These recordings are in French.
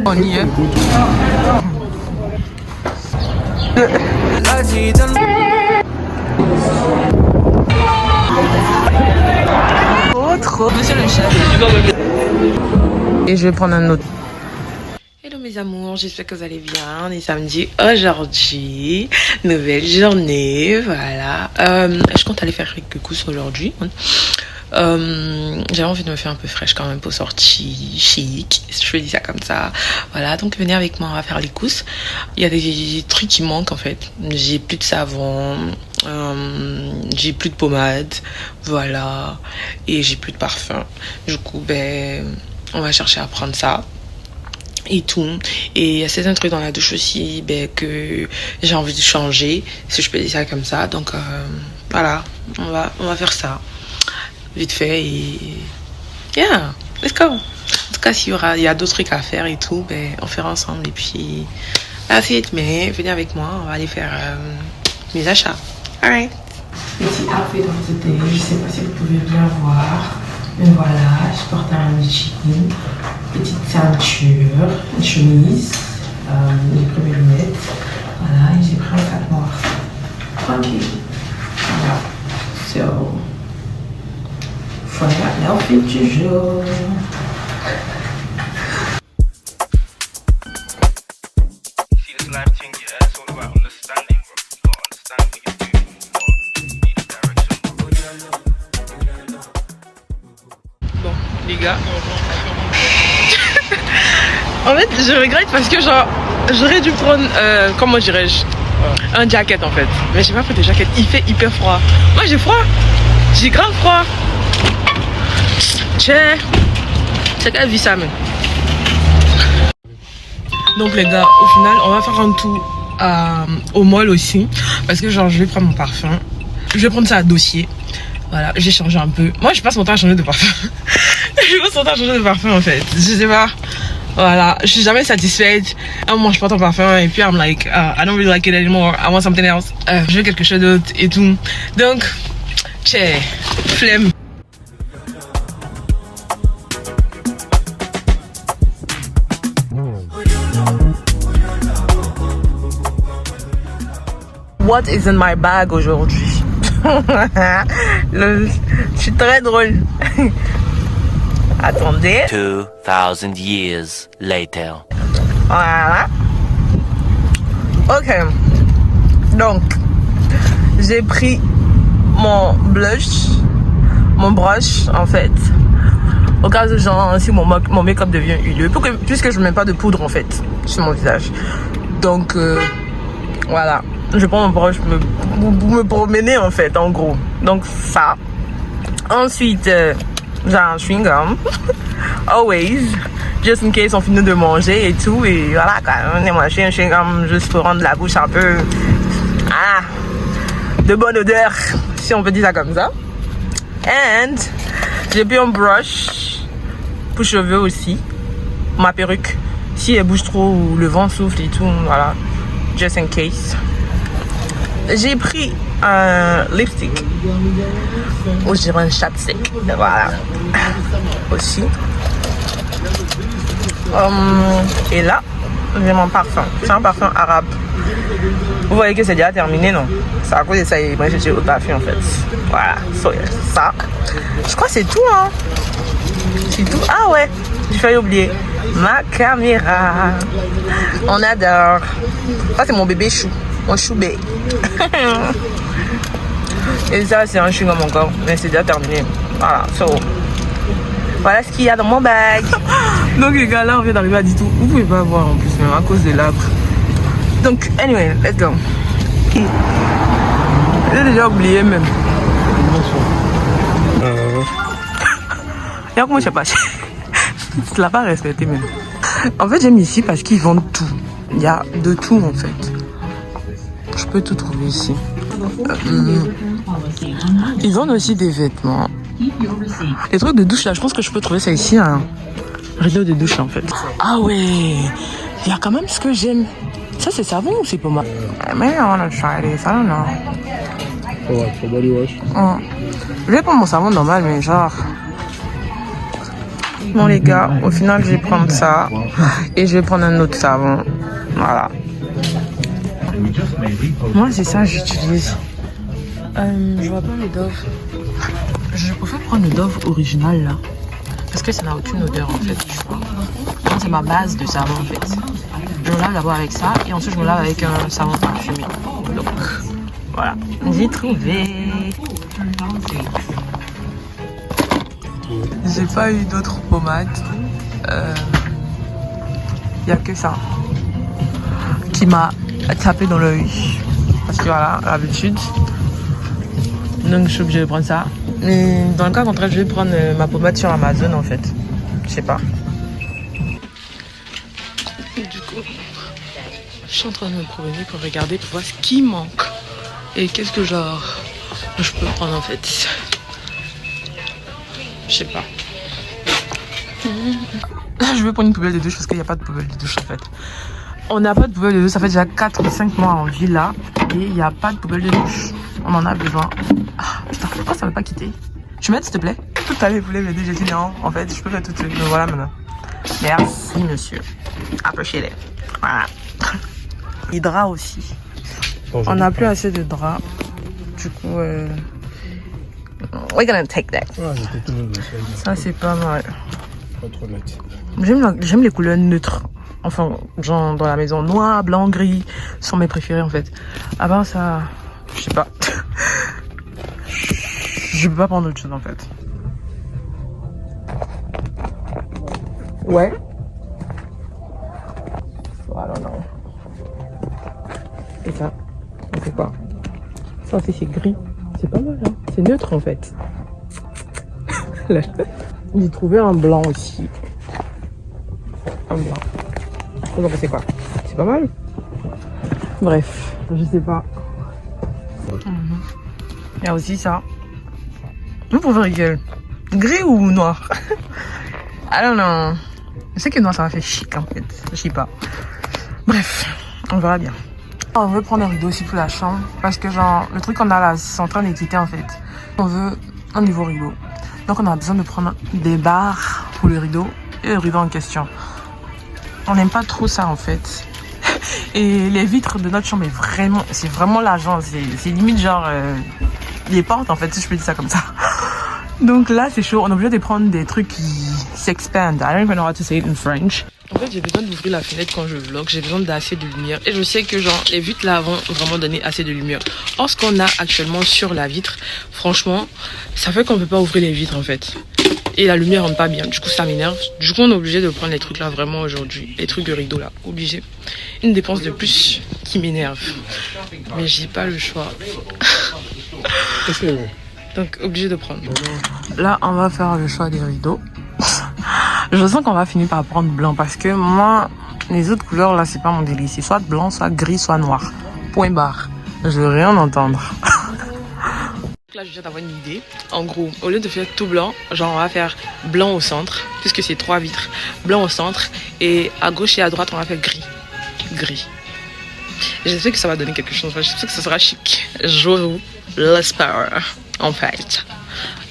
On y est. Oh, trop. Monsieur le chef. Et je vais prendre un autre. Hello mes amours, j'espère que vous allez bien. On est samedi aujourd'hui, nouvelle journée, voilà. Je compte aller faire quelques courses aujourd'hui. J'avais envie de me faire un peu fraîche quand même pour sortir chic, si je peux dire ça comme ça. Voilà, donc venez avec moi, on va faire les courses. Il y a des trucs qui manquent en fait. J'ai plus de savon, j'ai plus de pommade, voilà, et j'ai plus de parfum. Du coup, on va chercher à prendre ça et tout. Et il y a certains trucs dans la douche aussi que j'ai envie de changer, si je peux dire ça comme ça. Donc voilà, on va faire ça vite fait et yeah, let's go. En tout cas, il y a d'autres trucs à faire et tout, on fera ensemble et puis that's it. Mais venez avec moi, on va aller faire mes achats. Alright. Petit outfit of the day, je sais pas si vous pouvez bien voir, mais voilà, je porte un jean, petite ceinture, une chemise, j'ai pris mes lunettes, voilà, et j'ai pris un sac noir. Tranquille. Voilà. So, voilà l'outfit du jour. Bon, les gars. En fait, je regrette parce que genre, j'aurais dû prendre, comment dirais-je, un jacket en fait. Mais j'ai pas pris de jacket, il fait hyper froid. Moi j'ai froid, j'ai grave froid. Tiens, c'est quelle vie ça même. Donc les gars, au final, on va faire un tour au mall aussi. Parce que genre, je vais prendre mon parfum. Je vais prendre ça à dossier. Voilà, j'ai changé un peu. Moi, je passe mon temps à changer de parfum. Je passe mon temps à changer de parfum en fait. Je sais pas. Voilà, je suis jamais satisfaite. À un moment, je porte un parfum et puis I'm like, I don't really like it anymore. I want something else. Je veux quelque chose d'autre et tout. Donc, tchè, flemme. What is in my bag aujourd'hui? Je suis très drôle. Attendez. 2000 years later. Voilà. Ok. Donc, j'ai pris mon blush, mon brush en fait. Au cas où genre, si mon make-up devient huileux. Puisque je ne mets pas de poudre en fait sur mon visage. Donc, voilà. Je prends mon brush pour me promener en fait, en gros. Donc, ça. Ensuite, j'ai un chewing-gum. Always. Just in case on finit de manger et tout. Et voilà, quand même, moi, j'ai un chewing-gum juste pour rendre la bouche un peu de bonne odeur, si on peut dire ça comme ça. And j'ai pris un brush pour cheveux aussi. Ma perruque. Si elle bouge trop ou le vent souffle et tout, voilà. Just in case. J'ai pris un lipstick. Ou je dirais un chapstick. Voilà. Aussi. Et là, j'ai mon parfum. C'est un parfum arabe. Vous voyez que c'est déjà terminé, non? C'est à cause de ça, moi j'ai au parfum en fait. Voilà, ça. Je crois que c'est tout, hein. C'est tout. Ah ouais, j'ai failli oublier. Ma caméra. On adore. Ça, c'est mon bébé chou. Mon choubé. Et ça, c'est un chewing-gum encore. Mais c'est déjà terminé. Voilà, voilà ce qu'il y a dans mon bag. Donc les gars, là on vient d'arriver à Ditou. Vous pouvez pas voir en plus, même à cause de l'arbre. Donc, anyway, let's go. J'ai déjà oublié même. Regarde comment je sais pas. Tu l'as pas respecté même. En fait, j'aime ici parce qu'ils vendent tout. Il y a de tout en fait. Je peux tout trouver ici. Ils vendent aussi des vêtements. Les trucs de douche là, je pense que je peux trouver ça ici. Un rideau de douche en fait. Ah ouais, il y a quand même ce que j'aime. Ça c'est savon ou c'est pas mal? Mais I wanna try this, I don't know. Ouais, pour body wash. Je vais prendre mon savon normal, mais genre Bon les gars, au final je vais prendre ça et je vais prendre un autre savon. Voilà. Moi c'est ça que j'utilise. Je vois pas le Dove. Je préfère prendre le Dove original là. Parce que ça n'a aucune odeur en fait, je crois. C'est ma base de savon en fait. Je me lave d'abord avec ça et ensuite je me lave avec un savon parfumé. Donc voilà, j'ai trouvé. J'ai pas eu d'autres pommades. Y a que ça qui m'a tapé dans l'œil. Parce que voilà, l'habitude. Donc je suis obligée de prendre ça. Mais dans le cas contraire, je vais prendre ma pommade sur Amazon en fait. Je sais pas. Et du coup, je suis en train de me promener pour regarder, pour voir ce qui manque. Et qu'est-ce que genre je peux prendre en fait. Je sais pas. Je vais prendre une poubelle de douche parce qu'il n'y a pas de poubelle de douche en fait. On n'a pas de poubelle de douche, ça fait déjà 4 ou 5 mois en villa et il n'y a pas de poubelle de douche. On en a besoin. Ah putain, pourquoi ça ne veut pas quitter? Tu m'aides s'il te plaît? Tout à l'heure, vous voulez m'aider, j'ai dit non. En fait, je peux faire tout de suite. Mais voilà maintenant. Merci monsieur. Approchez-les. Voilà. Les draps aussi. On n'a plus assez de draps. Du coup, we're gonna take that. Ça c'est pas mal. Pas trop net. J'aime les couleurs neutres. Enfin, genre dans la maison, noir, blanc, gris sont mes préférés en fait. À part ça, je sais pas. Je peux pas prendre autre chose en fait. Ouais. Voilà, non. Et ça, on fait quoi? Ça aussi c'est gris. C'est pas mal, hein. C'est neutre en fait. J'ai trouvé un blanc aussi. Un blanc. Vous en pensez quoi? C'est pas mal. Bref, je sais pas. Il y a aussi ça. Vous préférez quel? Gris ou noir? I don't know. Je sais que noir ça m'a fait chic en fait. Je sais pas. Bref, on verra bien. On veut prendre un rideau aussi pour la chambre. Parce que genre, le truc qu'on a là, c'est en train de quitter en fait. On veut un nouveau rideau. Donc on a besoin de prendre des barres pour le rideau et le rideau en question. On n'aime pas trop ça en fait. Et les vitres de notre chambre c'est vraiment l'argent. C'est limite genre les portes en fait, si je peux dire ça comme ça. Donc là c'est chaud, on est obligé de prendre des trucs qui s'expandent. I don't even know how to say it in French. En fait j'ai besoin d'ouvrir la fenêtre quand je vlog, j'ai besoin d'assez de lumière. Et je sais que genre les vitres là vont vraiment donner assez de lumière. Or ce qu'on a actuellement sur la vitre, franchement, ça fait qu'on ne peut pas ouvrir les vitres en fait. Et la lumière rentre pas bien, du coup ça m'énerve. Du coup on est obligé de prendre les trucs là vraiment aujourd'hui. Les trucs de rideau là, obligé. Une dépense de plus qui m'énerve. Mais j'ai pas le choix. Donc obligé de prendre. Là on va faire le choix des rideaux. Je sens qu'on va finir par prendre blanc parce que moi, les autres couleurs là c'est pas mon délire. C'est soit blanc, soit gris, soit noir. Point barre. Je veux rien entendre. Là je viens d'avoir une idée. En gros, au lieu de faire tout blanc, genre on va faire blanc au centre, puisque c'est 3 vitres. Blanc au centre et à gauche et à droite on va faire gris. Gris. Et je sais que ça va donner quelque chose. Je sais que ça sera chic. Je l'espère en fait.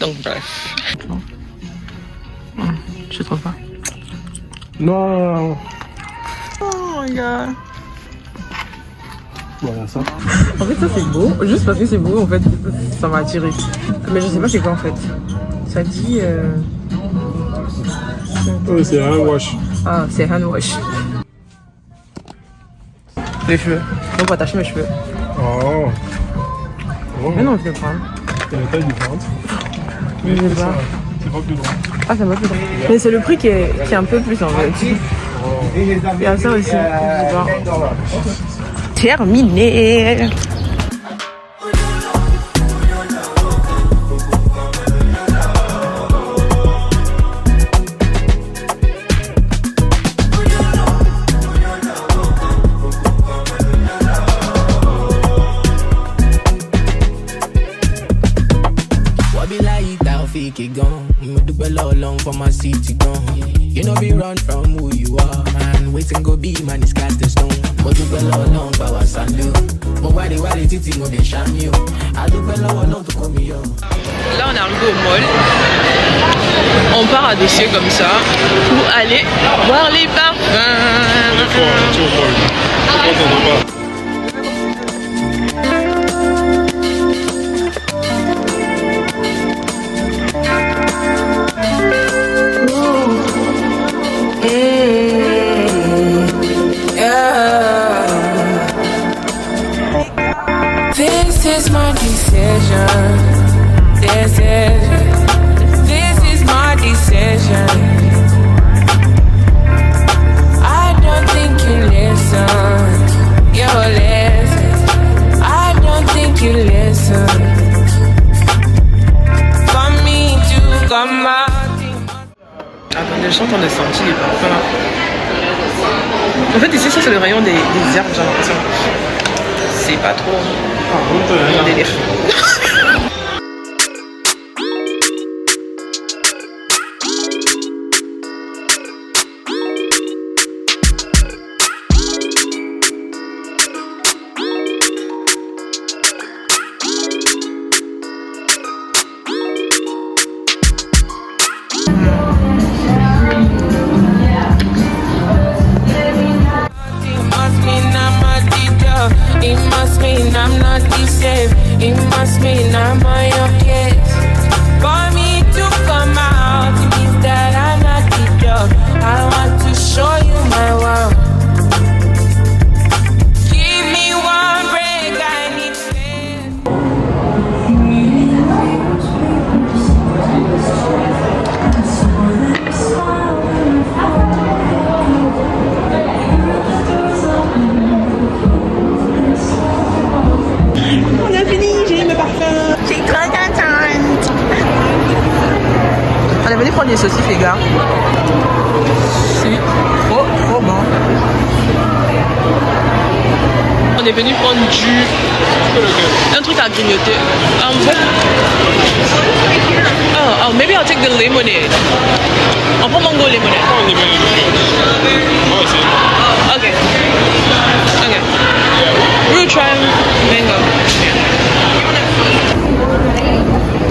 Donc bref. Je trouve pas. Non. Oh my god. Voilà ça. En fait ça c'est beau, juste parce que c'est beau en fait, ça m'a attiré. Mais je sais pas c'est quoi en fait. Ça dit... Oui, c'est un wash. Ah, c'est hand wash. Les cheveux. On va attacher mes cheveux. Oh. Mais non, je vais prendre. Il y a des tailles différentes. Je sais pas. C'est pas plus grand. Ah, ça va plus grand. Mais c'est le prix qui est un peu plus en fait. Il y a ça aussi. Je sais pas. Terminé. Gone. Me do well all along for my city gone. You know be run from who you are, man. man, waiting go be man is cast in stone. But you fell alone, power sand you. But why titi mo dey sham you? I do fell alone to come here. Là on est arrivé au mall. On part à dossier comme ça pour aller voir les parfums. This is my decision. This is my decision. I don't think you listen. You listen. I don't think you listen. For me to come out. Attendez, je sens qu'on est sorti les parfums là. En fait ici ça c'est le rayon des herbes, j'ai l'impression. C'est pas trop mon délire. It must mean I'm not the same. It must mean I'm on your case. For me to come out, it means that I'm not the dog. I want to show you my world. Give me one break, I need space. On a fini, j'ai eu mes parfums. J'ai trop contente. On est venu prendre des saucisses les gars. C'est trop bon. On est venu prendre un truc à grignoter. Oh, maybe I'll take the lemonade. On prend mango lemonade. Okay. We'll try mango.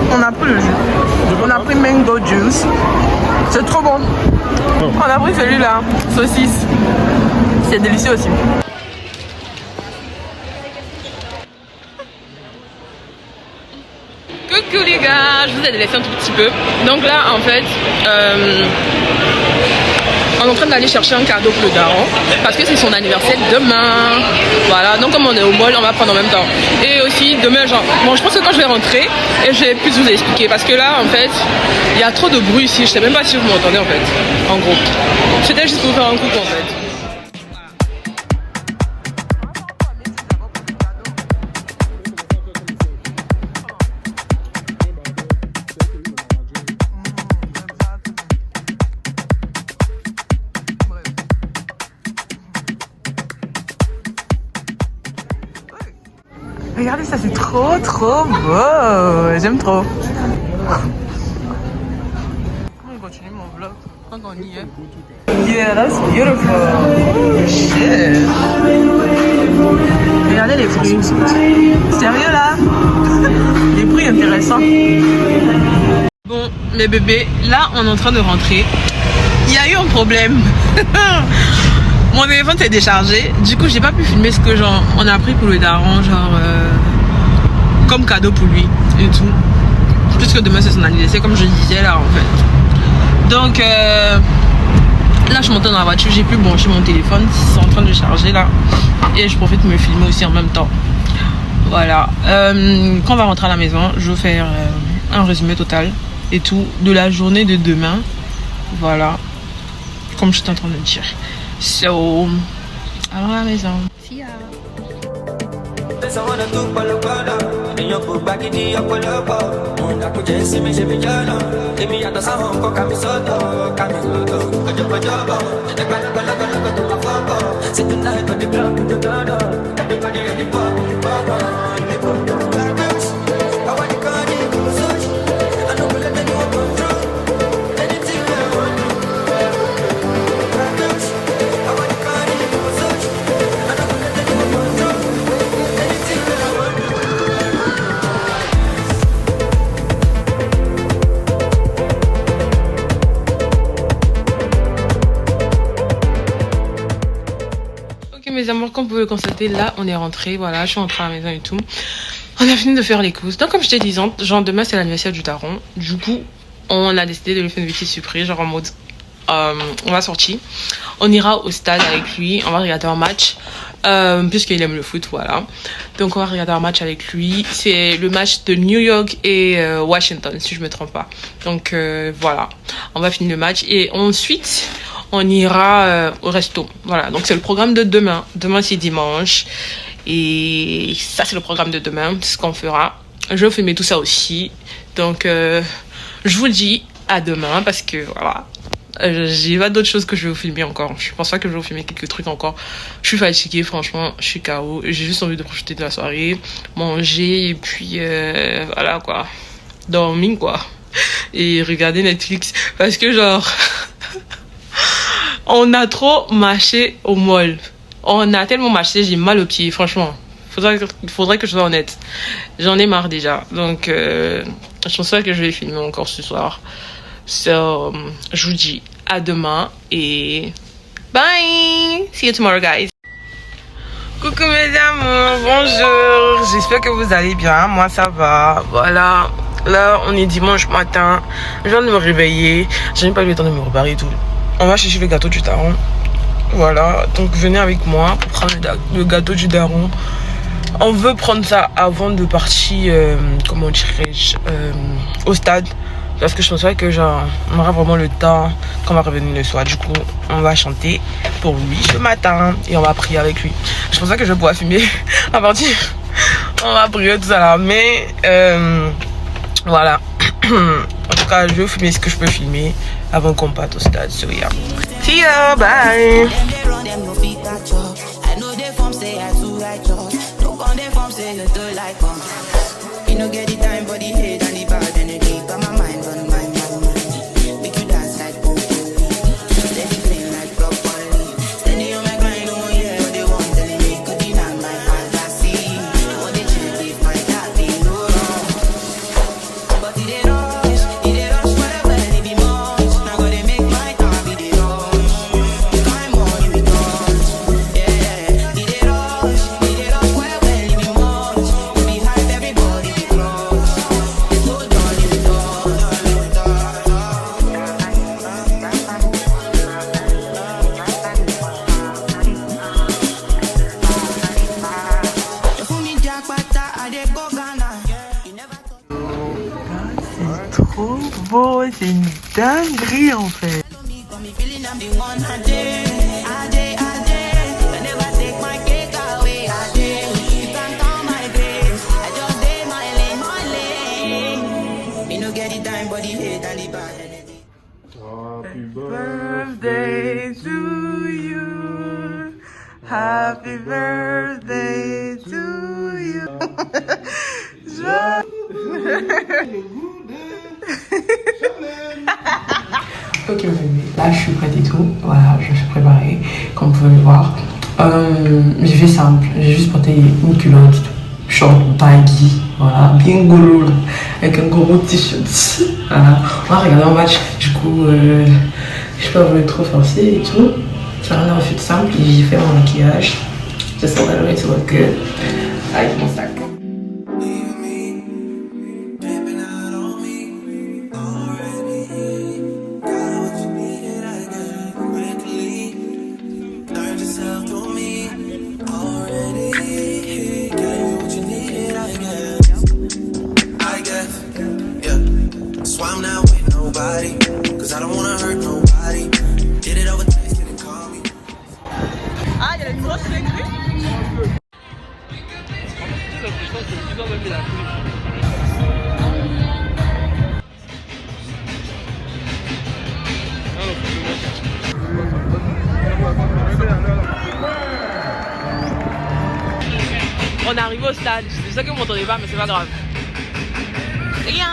On a pris le jus. On a pris mango juice. C'est trop bon. On a pris celui-là, saucisse. C'est délicieux aussi. Coucou les gars, je vous ai délaissé un tout petit peu. Donc là en fait, on est en train d'aller chercher un cadeau pour le daron parce que c'est son anniversaire demain. Voilà, donc comme on est au mall, on va prendre en même temps. Et aussi demain, genre, bon, je pense que quand je vais rentrer, et je vais plus vous expliquer parce que là en fait, il y a trop de bruit ici. Je sais même pas si vous m'entendez en fait, en gros. C'était juste pour vous faire un coucou en fait. Regardez ça, c'est trop beau. J'aime trop. On continue mon vlog quand on y est. Yeah, that's beautiful. Shit. Regardez les fruits. Sérieux là? Les prix intéressants. Bon, mes bébés, là on est en train de rentrer. Il y a eu un problème. Mon téléphone s'est déchargé, du coup j'ai pas pu filmer ce que genre on a pris pour le daron, genre comme cadeau pour lui et tout. Puisque demain c'est son anniversaire comme je disais là en fait. Donc là je monte dans la voiture, j'ai pu brancher mon téléphone, c'est en train de charger là. Et je profite de me filmer aussi en même temps. Voilà. Quand on va rentrer à la maison, je vais faire un résumé total et tout de la journée de demain. Voilà. Comme je suis en train de dire. So, allons à la maison. See ya. I want mes amours, comme vous pouvez le constater, là on est rentré, voilà, je suis rentrée à la maison et tout. On a fini de faire les courses. Donc comme je t'ai dit, genre demain c'est l'anniversaire du daron. Du coup, on a décidé de lui faire une petite surprise, genre en mode on va sortir, on ira au stade avec lui, on va regarder un match puisqu'il aime le foot, voilà. Donc on va regarder un match avec lui. C'est le match de New York et Washington, si je me trompe pas. Donc voilà, on va finir le match et ensuite on ira au resto. Voilà, donc c'est le programme de demain. Demain c'est dimanche et ça c'est le programme de demain, c'est ce qu'on fera. Je vais filmer tout ça aussi. Donc je vous dis à demain parce que voilà. J'ai pas d'autres choses que je vais vous filmer encore. Je pense pas que je vais vous filmer quelques trucs encore. Je suis fatiguée, franchement, je suis KO. J'ai juste envie de profiter de la soirée, manger et puis voilà quoi, dormir quoi et regarder Netflix parce que genre on a trop marché au mall. On a tellement marché, j'ai mal aux pieds, franchement. Faudrait que je sois honnête. J'en ai marre déjà. Donc je pense pas que je vais filmer encore ce soir. So, je vous dis à demain et bye! See you tomorrow, guys! Coucou mes amours, bonjour! J'espère que vous allez bien, moi ça va. Voilà, là on est dimanche matin, je viens de me réveiller, j'ai même pas eu le temps de me préparer et tout. On va chercher le gâteau du daron. Voilà, donc venez avec moi pour prendre le gâteau du daron. On veut prendre ça avant de partir, comment dirais-je, au stade. Parce que je pense pas que genre on aura vraiment le temps quand on va revenir le soir. Du coup, on va chanter pour lui ce matin et on va prier avec lui. Je pense pas que je vais pouvoir filmer à partir. On va prier tout ça là. Mais voilà. En tout cas, je vais filmer ce que je peux filmer avant qu'on parte au stade. So yeah. See ya, bye. Trop beau, c'est une dinguerie en fait. Happy Birthday to you. Happy birthday to you. Ok, là je suis prête et tout. Voilà, je suis préparée, comme vous pouvez le voir. J'ai fait simple, j'ai juste porté une culotte short baggy, voilà, bien gros, avec un gros t-shirt. Voilà, on va regarder un match. Du coup, je sais pas voulu trop forcer et tout. C'est un outfit simple et j'ai fait mon maquillage. Just a little bit to look good avec mon sac. Ah, il y a une grosse recrue. On est arrivé au stade, c'est ça que vous m'entendez pas, mais c'est pas grave. Rien.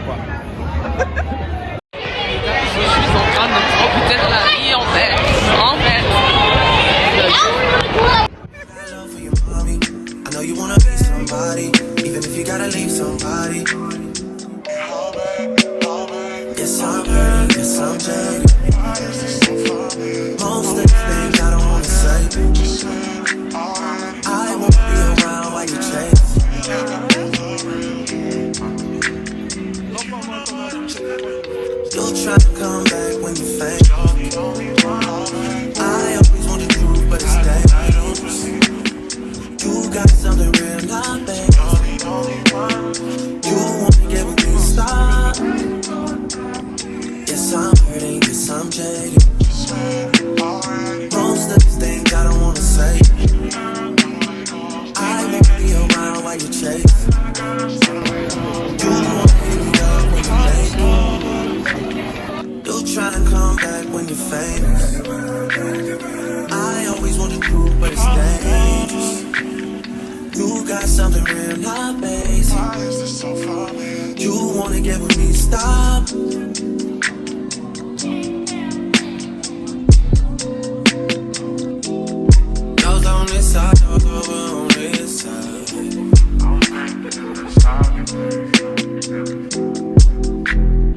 quoi. Je suis en train de me profiter de la vie en fait. I know you wanna be somebody, even if you gotta leave somebody. Yes, I'm hurting, yes, I'm jaded. Most of the things I don't wanna say. I won't be around while you chase. You'll try to come back when you faint. I always want the truth, but it's dangerous. You got something real, not bad. You wanna get with me, stop. Yes, I'm hurting, yes, I'm jaded. Most of these things I don't wanna say. I won't be around while you chase. You wanna hit me up when you're late. You'll try to come back when you're famous. I always want the truth, but it's dangerous. You got something real, not basic. You wanna get with me, stop. Those on this side, those over on this side.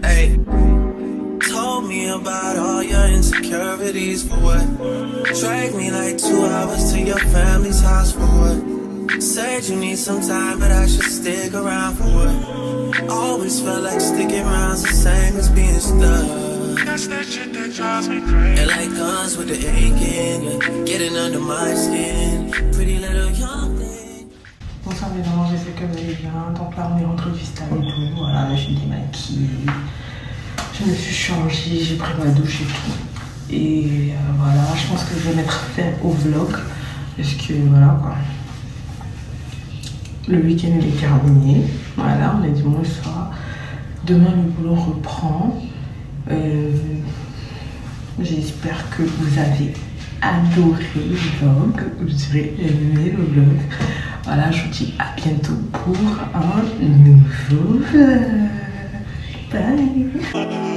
Hey, told me about all your insecurities for what? Drag me like 2 hours to your family's house for what? Said you need some time, but I should stick around for what? Always felt like sticking around's the same as being stuck. That's that shit that drives me crazy. And like guns with the aching, you're getting under my skin. Pretty little young thing. Bonsoir mesdames, j'espère que vous allez bien. Donc là on est rentré du stade et tout. Voilà, je suis démaquillée. Je me suis changée, j'ai pris ma douche et tout. Et voilà, je pense que je vais mettre fin au vlog. Parce que voilà quoi. Le week-end il est terminé, voilà, on est dimanche soir. Demain le boulot reprend. J'espère que vous avez adoré le vlog, que vous avez aimé le vlog. Voilà, je vous dis à bientôt pour un nouveau vlog. Bye.